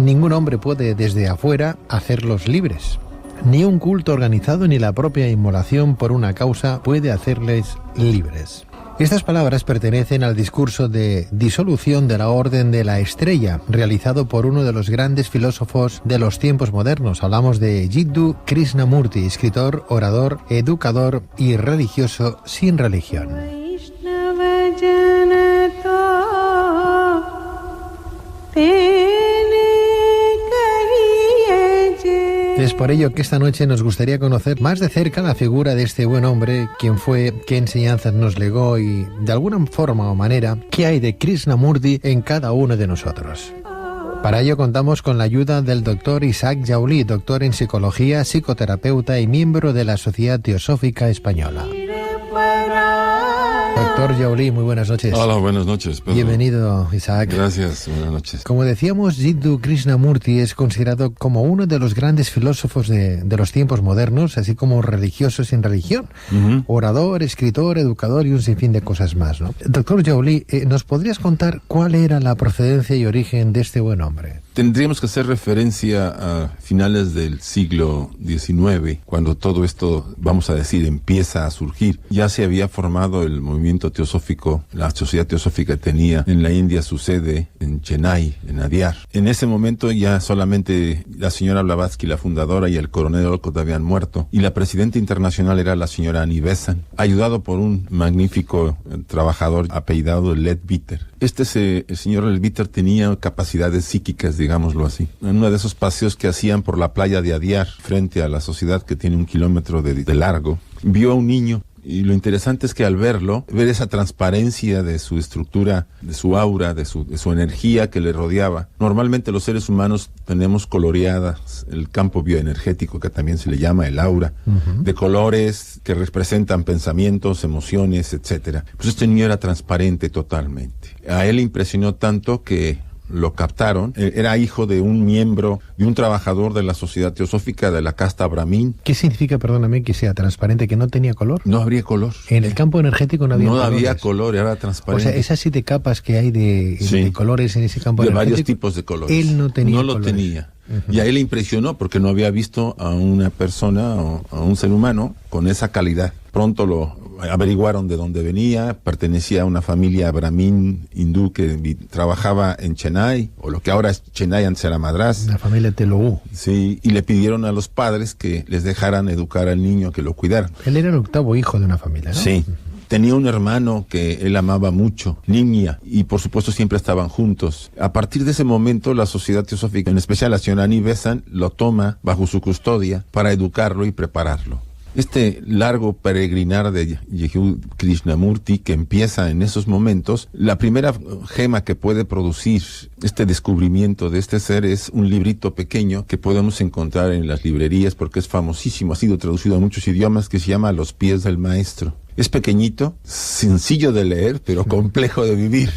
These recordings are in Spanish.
Ningún hombre puede desde afuera hacerlos libres. Ni un culto organizado ni la propia inmolación por una causa puede hacerles libres. Estas palabras pertenecen al discurso de disolución de la Orden de la Estrella, realizado por uno de los grandes filósofos de los tiempos modernos. Hablamos de Jiddu Krishnamurti, escritor, orador, educador y religioso sin religión. Es por ello que esta noche nos gustaría conocer más de cerca la figura de este buen hombre, quién fue, qué enseñanzas nos legó y, de alguna forma o manera, qué hay de Krishnamurti en cada uno de nosotros. Para ello contamos con la ayuda del doctor Isaac Jaulí, doctor en psicología, psicoterapeuta y miembro de la Sociedad Teosófica Española. Doctor Jaulí, muy buenas noches. Hola, buenas noches, Pedro. Bienvenido, Isaac. Gracias, buenas noches. Como decíamos, Jiddu Krishnamurti es considerado como uno de los grandes filósofos de los tiempos modernos, así como religioso sin religión. Orador, escritor, educador y un sinfín de cosas más, ¿no? Doctor Jaulí, ¿nos podrías contar cuál era la procedencia y origen de este buen hombre? Tendríamos que hacer referencia a finales del siglo XIX, cuando todo esto, vamos a decir, empieza a surgir. Ya se había formado el movimiento teosófico, la sociedad teosófica tenía en la India su sede en Chennai, en Adyar. En ese momento ya solamente la señora Blavatsky, la fundadora, y el coronel Olcott habían muerto, y la presidenta internacional era la señora Annie Besant, ayudado por un magnífico trabajador apellidado Leadbeater. El señor Leadbeater tenía capacidades psíquicas, digámoslo así. En uno de esos paseos que hacían por la playa de Adyar, frente a la sociedad que tiene 1 kilómetro de largo, vio a un niño. Y lo interesante es que al verlo, ver esa transparencia de su estructura, de su aura, de su energía que le rodeaba. Normalmente los seres humanos tenemos coloreadas el campo bioenergético, que también se le llama el aura, de colores que representan pensamientos, emociones, etcétera. Pues este niño era transparente totalmente. A él le impresionó tanto que lo captaron. Era hijo de un miembro, de un trabajador de la sociedad teosófica de la casta Brahmin. ¿Qué significa, perdóname, que sea transparente, que no tenía color? No habría color. En el campo energético no había colores. No había color, era transparente. O sea, esas 7 capas que hay de colores en ese campo energético. De varios tipos de colores. Él no tenía No lo colores. tenía. Y a él le impresionó porque no había visto a una persona o a un ser humano con esa calidad. Pronto lo averiguaron de dónde venía. Pertenecía a una familia brahmin hindú que trabajaba en Chennai, o lo que ahora es Chennai, antes era Madrás. La familia Telugu. Sí, y le pidieron a los padres que les dejaran educar al niño, que lo cuidaran. Él era el 8º hijo de una familia, ¿no? Sí. Tenía un hermano que él amaba mucho, Nimia, y por supuesto siempre estaban juntos. A partir de ese momento, la sociedad teosófica, en especial la señora Annie Besant, lo toma bajo su custodia para educarlo y prepararlo. Este largo peregrinar de Jiddu Krishnamurti, que empieza en esos momentos, la primera gema que puede producir este descubrimiento de este ser es un librito pequeño que podemos encontrar en las librerías porque es famosísimo, ha sido traducido a muchos idiomas, que se llama Los pies del maestro. Es pequeñito, sencillo de leer, pero complejo de vivir.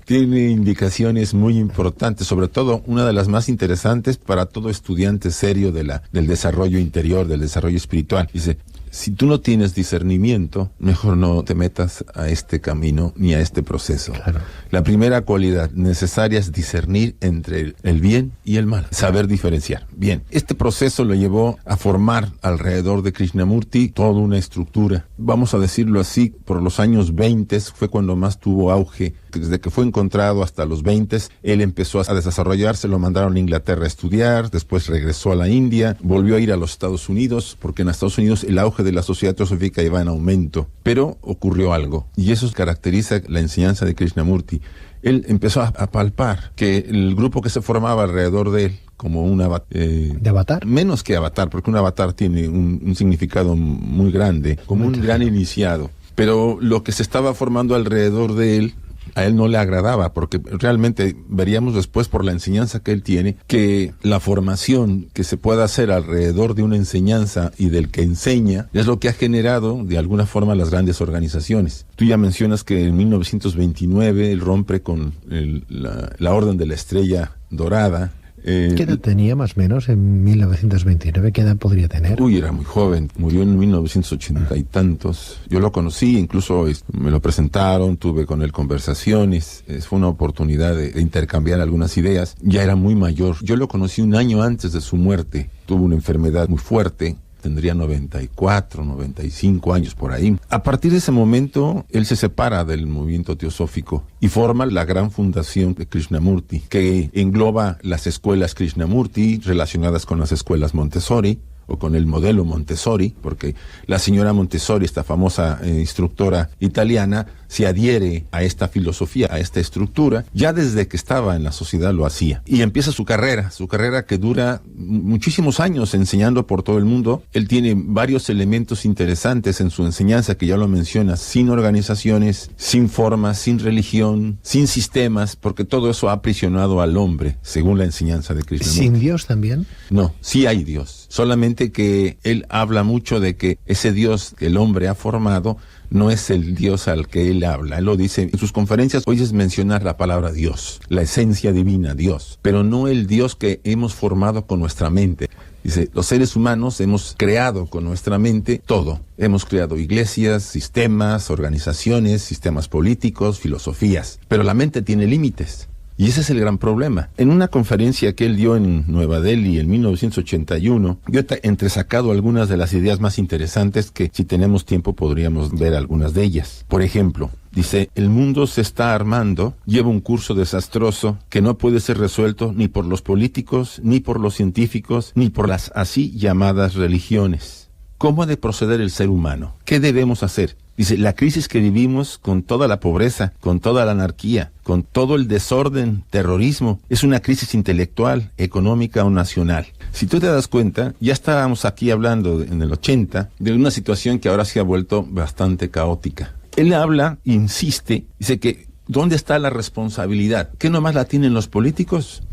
Tiene indicaciones muy importantes, sobre todo una de las más interesantes para todo estudiante serio del desarrollo interior, del desarrollo espiritual. Dice, si tú no tienes discernimiento, mejor no te metas a este camino ni a este proceso. Claro. La primera cualidad necesaria es discernir entre el bien y el mal, saber diferenciar. Bien, este proceso lo llevó a formar alrededor de Krishnamurti toda una estructura. Vamos a decirlo así, por los años 20 fue cuando más tuvo auge. Desde que fue encontrado hasta los 20, él empezó a desarrollarse, lo mandaron a Inglaterra a estudiar, después regresó a la India, volvió a ir a los Estados Unidos, porque en Estados Unidos el auge de la sociedad teosófica iba en aumento. Pero ocurrió algo, y eso caracteriza la enseñanza de Krishnamurti. Él empezó a palpar que el grupo que se formaba alrededor de él, como un avatar. ¿De avatar? Menos que avatar, porque un avatar tiene un significado muy grande, como un gran iniciado. Pero lo que se estaba formando alrededor de él, a él no le agradaba, porque realmente veríamos después por la enseñanza que él tiene, que la formación que se pueda hacer alrededor de una enseñanza y del que enseña es lo que ha generado de alguna forma las grandes organizaciones. Tú ya mencionas que en 1929 él rompe con la Orden de la Estrella Dorada. ¿Qué edad tenía más o menos en 1929? ¿Qué edad podría tener? Era muy joven, murió en 1980 y tantos. Yo lo conocí, incluso me lo presentaron, tuve con él conversaciones, fue una oportunidad de intercambiar algunas ideas. Ya era muy mayor, yo lo conocí un año antes de su muerte, tuvo una enfermedad muy fuerte. Tendría 94, 95 años por ahí. A partir de ese momento, él se separa del movimiento teosófico y forma la gran fundación de Krishnamurti, que engloba las escuelas Krishnamurti relacionadas con las escuelas Montessori, o con el modelo Montessori, porque la señora Montessori, esta famosa instructora italiana, se adhiere a esta filosofía, a esta estructura, ya desde que estaba en la sociedad lo hacía. Y empieza su carrera que dura muchísimos años enseñando por todo el mundo. Él tiene varios elementos interesantes en su enseñanza, que ya lo menciona, sin organizaciones, sin formas, sin religión, sin sistemas, porque todo eso ha aprisionado al hombre, según la enseñanza de Krishnamurti. ¿Sin Dios también? No, sí hay Dios, solamente que él habla mucho de que ese Dios que el hombre ha formado no es el Dios al que él habla. Él lo dice en sus conferencias, oyes mencionar la palabra Dios, la esencia divina, Dios, pero no el Dios que hemos formado con nuestra mente. Dice, los seres humanos hemos creado con nuestra mente todo. Hemos creado iglesias, sistemas, organizaciones, sistemas políticos, filosofías, pero la mente tiene límites. Y ese es el gran problema. En una conferencia que él dio en Nueva Delhi en 1981, yo he entresacado algunas de las ideas más interesantes que, si tenemos tiempo, podríamos ver algunas de ellas. Por ejemplo, dice, el mundo se está armando, lleva un curso desastroso que no puede ser resuelto ni por los políticos, ni por los científicos, ni por las así llamadas religiones. ¿Cómo ha de proceder el ser humano? ¿Qué debemos hacer? Dice, la crisis que vivimos con toda la pobreza, con toda la anarquía, con todo el desorden, terrorismo, es una crisis intelectual, económica o nacional. Si tú te das cuenta, ya estábamos aquí hablando en el 80 de una situación que ahora se ha vuelto bastante caótica. Él habla, insiste, dice que ¿dónde está la responsabilidad? ¿Qué nomás la tienen los políticos?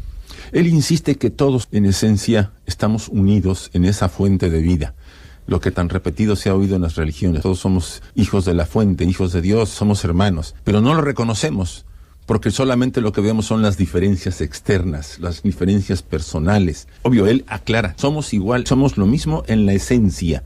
Él insiste que todos, en esencia, estamos unidos en esa fuente de vida. Lo que tan repetido se ha oído en las religiones. Todos somos hijos de la fuente, hijos de Dios, somos hermanos. Pero no lo reconocemos, porque solamente lo que vemos son las diferencias externas, las diferencias personales. Obvio, él aclara, somos igual, somos lo mismo en la esencia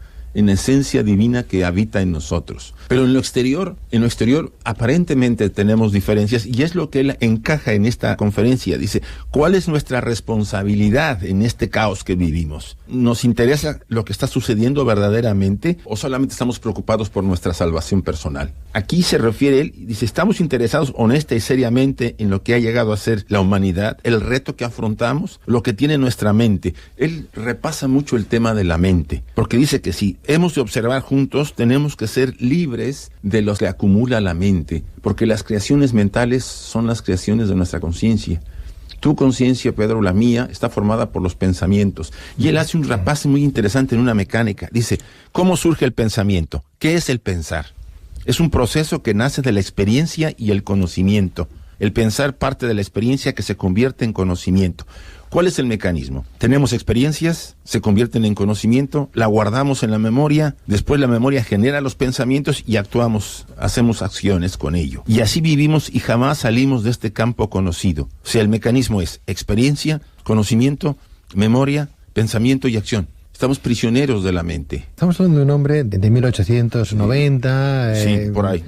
divina que habita en nosotros. Pero en lo exterior aparentemente tenemos diferencias, y es lo que él encaja en esta conferencia. Dice, ¿cuál es nuestra responsabilidad en este caos que vivimos? ¿Nos interesa lo que está sucediendo verdaderamente o solamente estamos preocupados por nuestra salvación personal? Aquí se refiere él, dice, estamos interesados honesta y seriamente en lo que ha llegado a ser la humanidad, el reto que afrontamos, lo que tiene nuestra mente. Él repasa mucho el tema de la mente, porque dice que si hemos de observar juntos, tenemos que ser libres de los que acumula la mente, porque las creaciones mentales son las creaciones de nuestra conciencia. Tu conciencia, Pedro, la mía, está formada por los pensamientos. Y él hace un repase muy interesante en una mecánica. Dice, ¿cómo surge el pensamiento? ¿Qué es el pensar? Es un proceso que nace de la experiencia y el conocimiento. El pensar parte de la experiencia que se convierte en conocimiento. ¿Cuál es el mecanismo? Tenemos experiencias, se convierten en conocimiento, la guardamos en la memoria, después la memoria genera los pensamientos y actuamos, hacemos acciones con ello. Y así vivimos y jamás salimos de este campo conocido. O sea, el mecanismo es experiencia, conocimiento, memoria, pensamiento y acción. Estamos prisioneros de la mente. Estamos hablando de un hombre de 1890. Sí,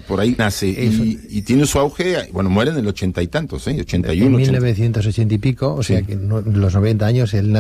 por ahí nace y tiene su auge, bueno, muere en el 80 y tantos, 81. En 1980 y pico, o sea que los 90 años, él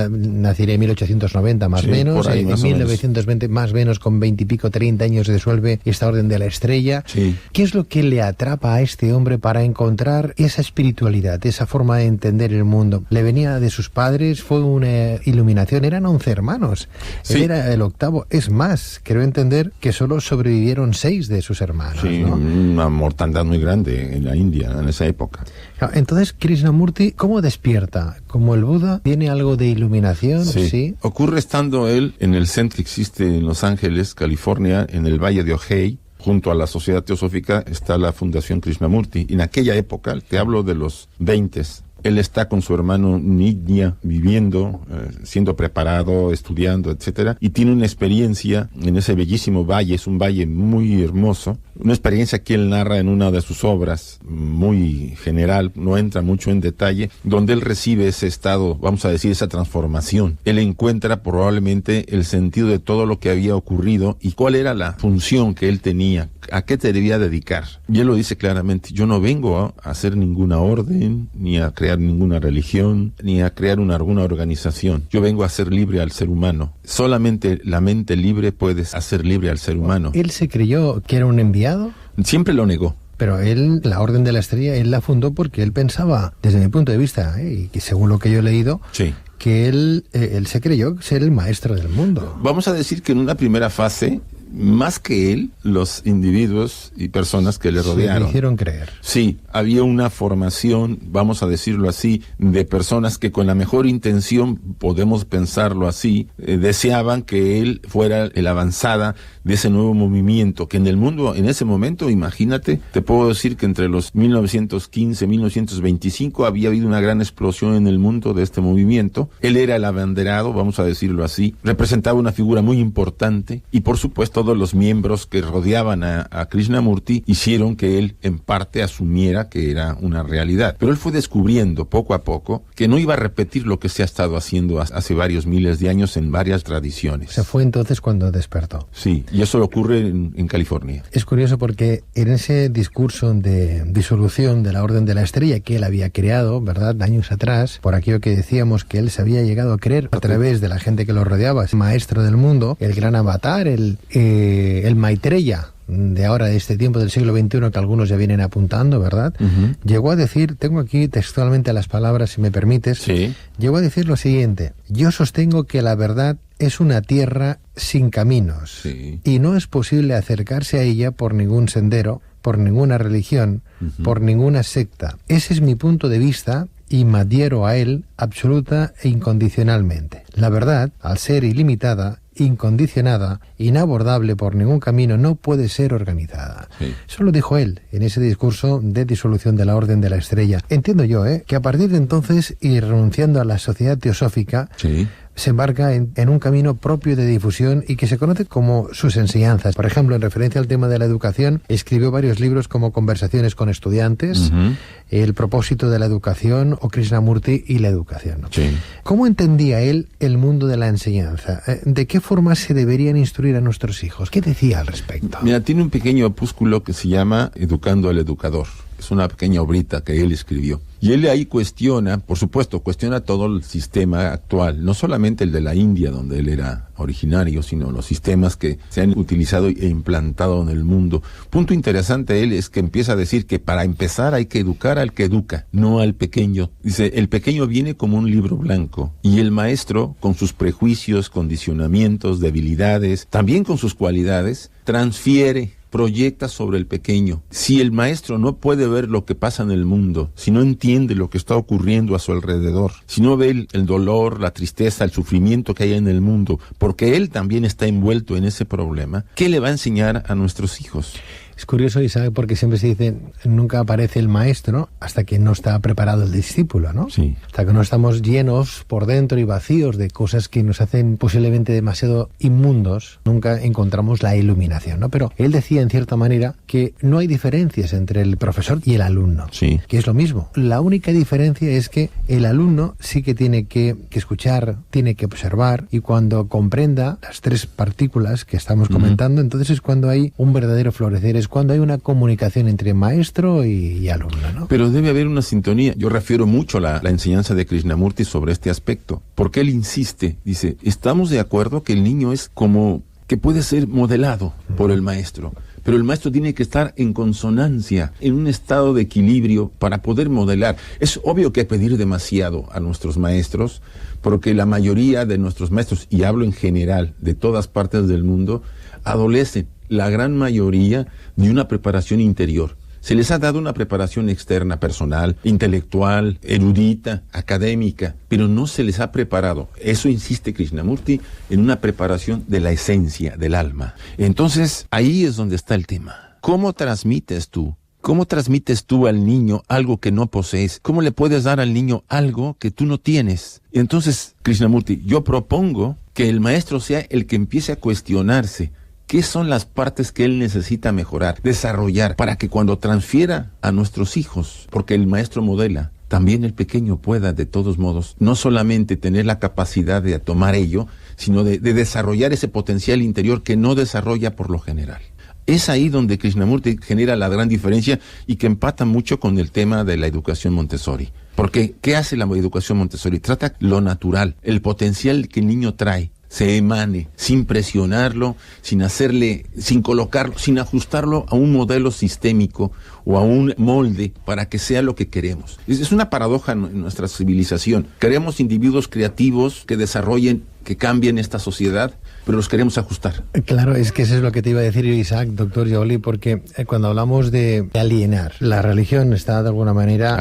nacería en 1890 más o menos, en 1920 más o menos con 20 y pico, 30 años se disuelve esta orden de la estrella. Sí. ¿Qué es lo que le atrapa a este hombre para encontrar esa espiritualidad, esa forma de entender el mundo? ¿Le venía de sus padres? ¿Fue una iluminación? Eran 11 hermanos. Sí. Él era el octavo. Es más, creo entender que solo sobrevivieron 6 de sus hermanos. Sí, ¿no? Una mortandad muy grande en la India en esa época. Entonces, Krishnamurti, ¿cómo despierta? ¿Como el Buda? ¿Tiene algo de iluminación? Sí. Ocurre estando él en el centro que existe en Los Ángeles, California, en el Valle de Ojai. Junto a la Sociedad Teosófica está la Fundación Krishnamurti. En aquella época, te hablo de los 20s, Él está con su hermano Nidya viviendo, siendo preparado, estudiando, etcétera, y tiene una experiencia en ese bellísimo valle, es un valle muy hermoso, una experiencia que él narra en una de sus obras, muy general, no entra mucho en detalle, donde él recibe ese estado, vamos a decir, esa transformación. Él encuentra probablemente el sentido de todo lo que había ocurrido y cuál era la función que él tenía, a qué te debía dedicar. Y él lo dice claramente: yo no vengo a hacer ninguna orden, ni a crear ninguna religión, ni a crear alguna organización. Yo vengo a hacer libre al ser humano. Solamente la mente libre puede hacer libre al ser humano. ¿Él se creyó que era un enviado? Siempre lo negó. Pero él, la Orden de la Estrella, él la fundó porque él pensaba, desde mi punto de vista, y que según lo que yo he leído, sí, que él se creyó ser el maestro del mundo. Vamos a decir que en una primera fase, más que él, los individuos y personas que le rodearon. Se le hicieron creer. Sí, había una formación, vamos a decirlo así, de personas que con la mejor intención, podemos pensarlo así, deseaban que él fuera la avanzada de ese nuevo movimiento, que en el mundo, en ese momento, imagínate, te puedo decir que entre los 1915 y 1925 había habido una gran explosión en el mundo de este movimiento. Él era el abanderado, vamos a decirlo así, representaba una figura muy importante y por supuesto todos los miembros que rodeaban a Krishnamurti hicieron que él en parte asumiera que era una realidad. Pero él fue descubriendo poco a poco que no iba a repetir lo que se ha estado haciendo hace varios miles de años en varias tradiciones. O sea, fue entonces cuando despertó. Sí, y eso ocurre en California. Es curioso porque en ese discurso de disolución de la Orden de la Estrella que él había creado, ¿verdad?, años atrás, por aquello que decíamos que él se había llegado a creer a través de la gente que lo rodeaba, es maestro del mundo, el gran avatar, el Maitreya de ahora, de este tiempo del siglo XXI, que algunos ya vienen apuntando, ¿verdad? Uh-huh. Llegó a decir, tengo aquí textualmente las palabras, si me permites, sí. Llegó a decir lo siguiente: yo sostengo que la verdad es una tierra sin caminos, sí, y no es posible acercarse a ella por ningún sendero, por ninguna religión, uh-huh, por ninguna secta. Ese es mi punto de vista y me adhiero a él absoluta e incondicionalmente. La verdad, al ser ilimitada, incondicionada, inabordable por ningún camino, no puede ser organizada. Sí. Eso lo dijo él en ese discurso de disolución de la Orden de la Estrella. Entiendo yo, que a partir de entonces, y renunciando a la sociedad teosófica, sí, se embarca en un camino propio de difusión y que se conoce como sus enseñanzas. Por ejemplo, en referencia al tema de la educación, escribió varios libros como Conversaciones con estudiantes, uh-huh, El propósito de la educación o Krishnamurti y la educación. Sí. ¿Cómo entendía él el mundo de la enseñanza? ¿De qué forma se deberían instruir a nuestros hijos? ¿Qué decía al respecto? Mira, tiene un pequeño opúsculo que se llama Educando al Educador. Es una pequeña obrita que él escribió. Y él ahí cuestiona, por supuesto, cuestiona todo el sistema actual, no solamente el de la India, donde él era originario, sino los sistemas que se han utilizado e implantado en el mundo. Punto interesante él es que empieza a decir que para empezar hay que educar al que educa, no al pequeño. Dice, el pequeño viene como un libro blanco y el maestro, con sus prejuicios, condicionamientos, debilidades, también con sus cualidades, transfiere, proyecta sobre el pequeño. Si el maestro no puede ver lo que pasa en el mundo, si no entiende lo que está ocurriendo a su alrededor, si no ve el dolor, la tristeza, el sufrimiento que hay en el mundo, porque él también está envuelto en ese problema, ¿qué le va a enseñar a nuestros hijos? Es curioso, Isaac, porque siempre se dice, nunca aparece el maestro hasta que no está preparado el discípulo, ¿no? Sí. Hasta que no estamos llenos por dentro y vacíos de cosas que nos hacen posiblemente demasiado inmundos, nunca encontramos la iluminación, ¿no? Pero él decía, en cierta manera, que no hay diferencias entre el profesor y el alumno, sí, que es lo mismo. La única diferencia es que el alumno sí que tiene que escuchar, tiene que observar, y cuando comprenda las tres partículas que estamos comentando, entonces es cuando hay un verdadero florecer, es cuando hay una comunicación entre maestro y alumno, ¿no? Pero debe haber una sintonía. Yo refiero mucho la enseñanza de Krishnamurti sobre este aspecto, porque él insiste, dice, estamos de acuerdo que el niño es como que puede ser modelado por el maestro, pero el maestro tiene que estar en consonancia, en un estado de equilibrio para poder modelar. Es obvio que pedir demasiado a nuestros maestros, porque la mayoría de nuestros maestros, y hablo en general de todas partes del mundo, adolecen, la gran mayoría, de una preparación interior. Se les ha dado una preparación externa, personal, intelectual, erudita, académica, pero no se les ha preparado, eso insiste Krishnamurti, en una preparación de la esencia, del alma. Entonces, ahí es donde está el tema. ¿Cómo transmites tú ¿Cómo transmites tú al niño algo que no posees? ¿Cómo le puedes dar al niño algo que tú no tienes? Entonces, Krishnamurti, yo propongo que el maestro sea el que empiece a cuestionarse qué son las partes que él necesita mejorar, desarrollar, para que cuando transfiera a nuestros hijos, porque el maestro modela, también el pequeño pueda, de todos modos, no solamente tener la capacidad de tomar ello, sino de desarrollar ese potencial interior que no desarrolla por lo general. Es ahí donde Krishnamurti genera la gran diferencia y que empata mucho con el tema de la educación Montessori. Porque, ¿qué hace la educación Montessori? Trata lo natural, el potencial que el niño trae, se emane, sin presionarlo, sin colocarlo, sin ajustarlo a un modelo sistémico o a un molde para que sea lo que queremos. Es una paradoja en nuestra civilización. Queremos individuos creativos que desarrollen, que cambien esta sociedad, pero los queremos ajustar. Claro, es que eso es lo que te iba a decir Isaac, doctor Joly, porque cuando hablamos de alienar, la religión está de alguna manera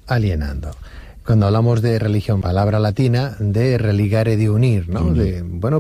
alienando. Cuando hablamos de religión, palabra latina, de religare, de unir, ¿no?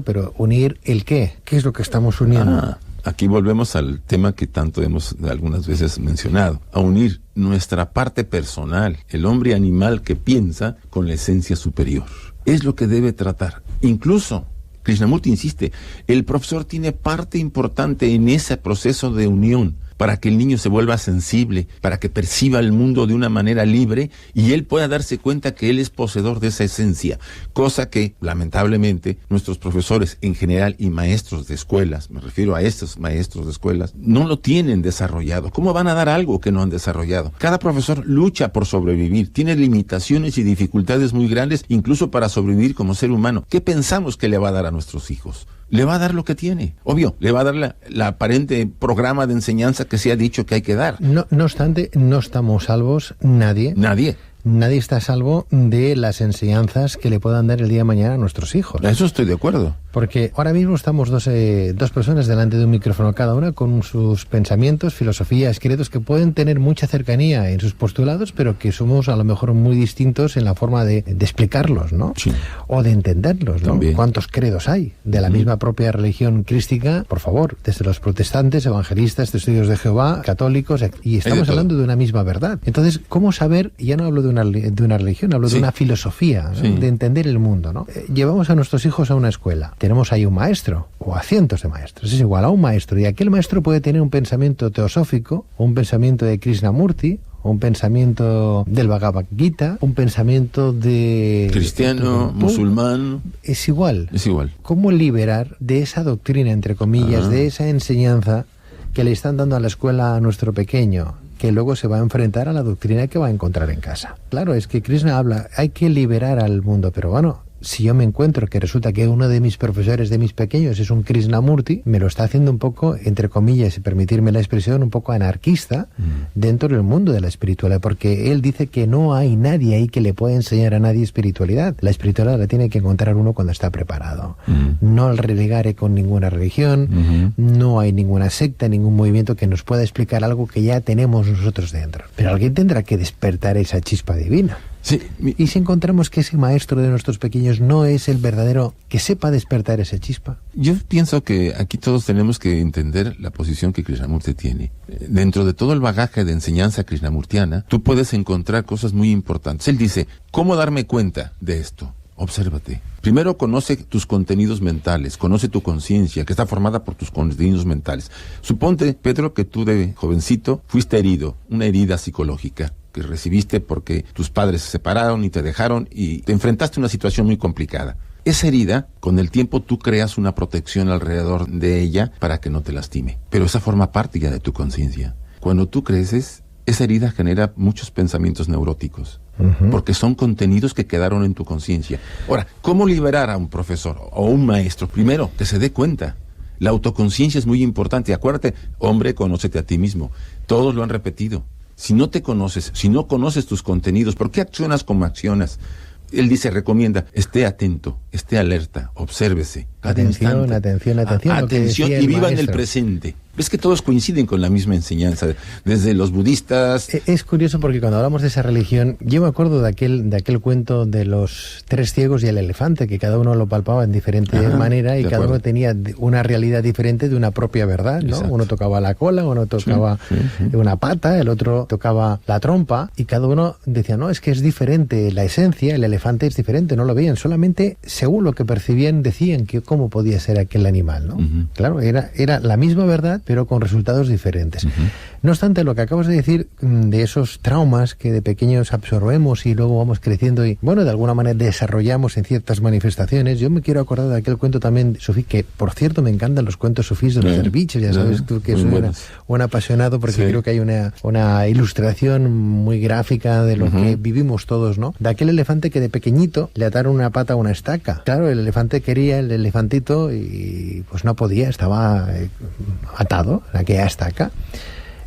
Pero ¿unir el qué? ¿Qué es lo que estamos uniendo? Aquí volvemos al tema que tanto hemos algunas veces mencionado, a unir nuestra parte personal, el hombre animal que piensa, con la esencia superior. Es lo que debe tratar. Incluso, Krishnamurti insiste, el profesor tiene parte importante en ese proceso de unión, para que el niño se vuelva sensible, para que perciba el mundo de una manera libre y él pueda darse cuenta que él es poseedor de esa esencia, cosa que, lamentablemente, nuestros profesores en general y maestros de escuelas, me refiero a estos maestros de escuelas, no lo tienen desarrollado. ¿Cómo van a dar algo que no han desarrollado? Cada profesor lucha por sobrevivir, tiene limitaciones y dificultades muy grandes, incluso para sobrevivir como ser humano. ¿Qué pensamos que le va a dar a nuestros hijos? Le va a dar lo que tiene, obvio, le va a dar la aparente programa de enseñanza que se ha dicho que hay que dar. No obstante, no estamos salvos, nadie. Nadie está a salvo de las enseñanzas que le puedan dar el día de mañana a nuestros hijos. Eso estoy de acuerdo. Porque ahora mismo estamos dos personas delante de un micrófono cada una con sus pensamientos, filosofías, credos que pueden tener mucha cercanía en sus postulados, pero que somos a lo mejor muy distintos en la forma de explicarlos, ¿no? Sí. O de entenderlos, ¿no? También. ¿Cuántos credos hay de la misma propia religión crística? Por favor, desde los protestantes, evangelistas, testigos de Jehová, católicos, y estamos hablando de una misma verdad. Entonces, ¿cómo saber? Ya no hablo de una religión, hablo de una filosofía, ¿no? De entender el mundo, ¿no? Llevamos a nuestros hijos a una escuela. Tenemos ahí un maestro, o a cientos de maestros, es igual a un maestro, y aquel maestro puede tener un pensamiento teosófico, un pensamiento de Krishnamurti, un pensamiento del Bhagavad Gita, un pensamiento de... cristiano, musulmán... Es igual. Es igual. ¿Cómo liberar de esa doctrina, entre comillas, de esa enseñanza que le están dando a la escuela a nuestro pequeño, que luego se va a enfrentar a la doctrina que va a encontrar en casa? Claro, es que Krishna habla, hay que liberar al mundo, pero bueno, si yo me encuentro que resulta que uno de mis profesores de mis pequeños es un Krishnamurti, me lo está haciendo un poco, entre comillas, y permitirme la expresión, un poco anarquista dentro del mundo de la espiritualidad, porque él dice que no hay nadie ahí que le pueda enseñar a nadie espiritualidad. La espiritualidad la tiene que encontrar uno cuando está preparado. No al relegare con ninguna religión, no hay ninguna secta, ningún movimiento que nos pueda explicar algo que ya tenemos nosotros dentro. Pero alguien tendrá que despertar esa chispa divina. Sí. Y si encontramos que ese maestro de nuestros pequeños no es el verdadero que sepa despertar esa chispa. Yo pienso que aquí todos tenemos que entender la posición que Krishnamurti tiene. Dentro de todo el bagaje de enseñanza krishnamurtiana, tú puedes encontrar cosas muy importantes. Él dice, ¿cómo darme cuenta de esto? Obsérvate. Primero conoce tus contenidos mentales, conoce tu conciencia, que está formada por tus contenidos mentales. Suponte, Pedro, que tú de jovencito fuiste herido, una herida psicológica que recibiste porque tus padres se separaron y te dejaron y te enfrentaste a una situación muy complicada. Esa herida, con el tiempo tú creas una protección alrededor de ella para que no te lastime. Pero esa forma parte ya de tu conciencia. Cuando tú creces, esa herida genera muchos pensamientos neuróticos, porque son contenidos que quedaron en tu conciencia. Ahora, ¿cómo liberar a un profesor o un maestro? Primero, que se dé cuenta. La autoconciencia es muy importante. Acuérdate, hombre, conócete a ti mismo. Todos lo han repetido. Si no te conoces, si no conoces tus contenidos, ¿por qué accionas como accionas? Él dice, recomienda, esté atento, esté alerta, obsérvese. Atención y viva en el presente. Es que todos coinciden con la misma enseñanza, desde los budistas. Es curioso porque cuando hablamos de esa religión, yo me acuerdo de aquel cuento de los 3 ciegos y el elefante, que cada uno lo palpaba en diferente manera y cada uno tenía una realidad diferente de una propia verdad, ¿no? Exacto. Uno tocaba la cola, uno tocaba una pata, el otro tocaba la trompa, y cada uno decía, no, es que es diferente, la esencia, el elefante es diferente, no lo veían, solamente según lo que percibían decían que cómo podía ser aquel animal, ¿no? Claro, era la misma verdad, pero con resultados diferentes. No obstante, lo que acabas de decir de esos traumas que de pequeños absorbemos y luego vamos creciendo y, bueno, de alguna manera desarrollamos en ciertas manifestaciones. Yo me quiero acordar de aquel cuento también, Sufí, que por cierto me encantan los cuentos sufís de los derviches, ya sabes tú que soy un apasionado porque creo que hay una ilustración muy gráfica de lo que vivimos todos, ¿no? De aquel elefante que de pequeñito le ataron una pata a una estaca. Claro, el elefante quería el elefantito y pues no podía, estaba atado a aquella estaca.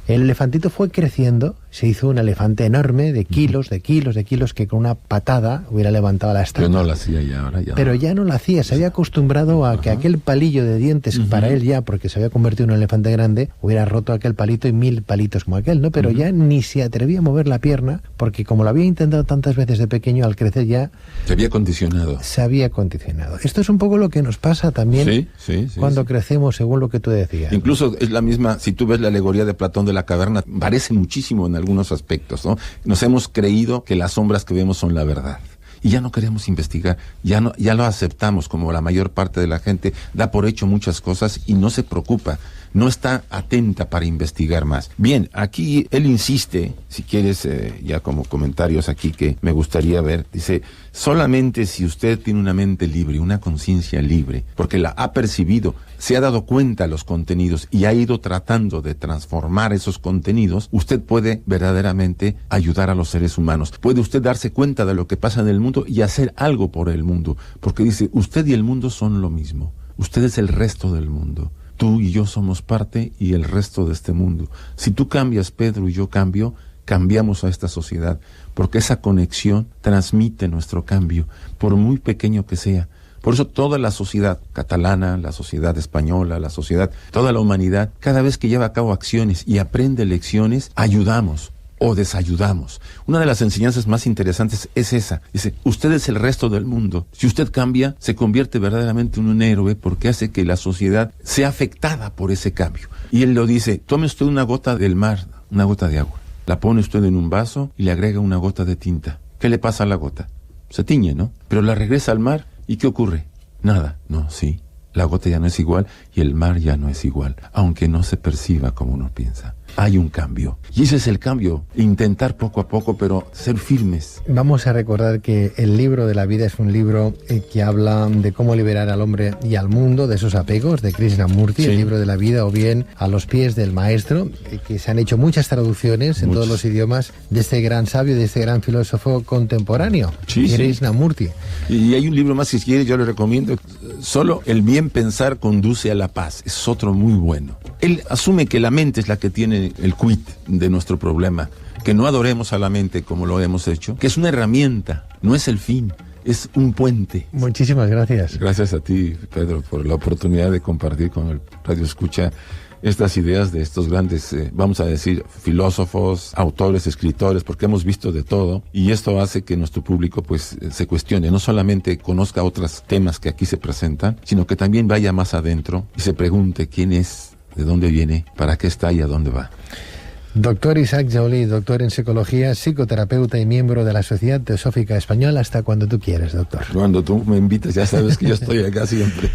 El elefantito fue creciendo, se hizo un elefante enorme de kilos, que con una patada hubiera levantado la estaca. Pero no lo hacía ya, ahora ya. Pero ya no lo hacía, se había acostumbrado a que aquel palillo de dientes para él ya, porque se había convertido en un elefante grande, hubiera roto aquel palito y 1000 palitos como aquel, ¿no? Pero ya ni se atrevía a mover la pierna, porque como lo había intentado tantas veces de pequeño, al crecer ya... Se había condicionado. Esto es un poco lo que nos pasa también cuando crecemos, según lo que tú decías. Incluso es la misma, si tú ves la alegoría de Platón de la caverna, parece muchísimo en algunos aspectos, ¿no? Nos hemos creído que las sombras que vemos son la verdad. Y ya no queremos investigar, ya lo aceptamos, como la mayor parte de la gente da por hecho muchas cosas y no se preocupa, no está atenta para investigar más. Bien, aquí él insiste, si quieres, ya como comentarios aquí que me gustaría ver, dice, solamente si usted tiene una mente libre, una conciencia libre, porque la ha percibido, se ha dado cuenta de los contenidos y ha ido tratando de transformar esos contenidos, usted puede verdaderamente ayudar a los seres humanos. Puede usted darse cuenta de lo que pasa en el mundo y hacer algo por el mundo, porque dice, usted y el mundo son lo mismo. Usted es el resto del mundo. Tú y yo somos parte y el resto de este mundo. Si tú cambias, Pedro, y yo cambio, cambiamos a esta sociedad, porque esa conexión transmite nuestro cambio, por muy pequeño que sea. Por eso toda la sociedad catalana, la sociedad española, la sociedad, toda la humanidad, cada vez que lleva a cabo acciones y aprende lecciones, ayudamos o desayudamos. Una de las enseñanzas más interesantes es esa. Dice, usted es el resto del mundo. Si usted cambia, se convierte verdaderamente en un héroe porque hace que la sociedad sea afectada por ese cambio. Y él lo dice, tome usted una gota del mar, una gota de agua. La pone usted en un vaso y le agrega una gota de tinta. ¿Qué le pasa a la gota? Se tiñe, ¿no? Pero la regresa al mar y ¿qué ocurre? Nada. No, sí. La gota ya no es igual y el mar ya no es igual, aunque no se perciba como uno piensa. Hay un cambio. Y ese es el cambio. Intentar poco a poco, pero ser firmes. Vamos a recordar que el libro de la vida es un libro que habla de cómo liberar al hombre y al mundo de esos apegos, de Krishnamurti, el libro de la vida, o bien A los pies del maestro, que se han hecho muchas traducciones en todos los idiomas de este gran sabio, de este gran filósofo contemporáneo, Krishnamurti. Y hay un libro más, si quieres, yo le recomiendo. Solo el bien pensar conduce a la paz. Es otro muy bueno. Él asume que la mente es la que tiene el quid de nuestro problema, que no adoremos a la mente como lo hemos hecho, que es una herramienta, no es el fin, es un puente. Muchísimas gracias. Gracias a ti, Pedro, por la oportunidad de compartir con el Radio Escucha estas ideas de estos grandes, vamos a decir, filósofos, autores, escritores, porque hemos visto de todo, y esto hace que nuestro público pues se cuestione, no solamente conozca otros temas que aquí se presentan, sino que también vaya más adentro y se pregunte quién es, de dónde viene, para qué está y a dónde va. Doctor Isaac Joly, doctor en psicología, psicoterapeuta y miembro de la Sociedad Teosófica Española, hasta cuando tú quieras, doctor. Cuando tú me invitas, ya sabes que yo estoy acá siempre.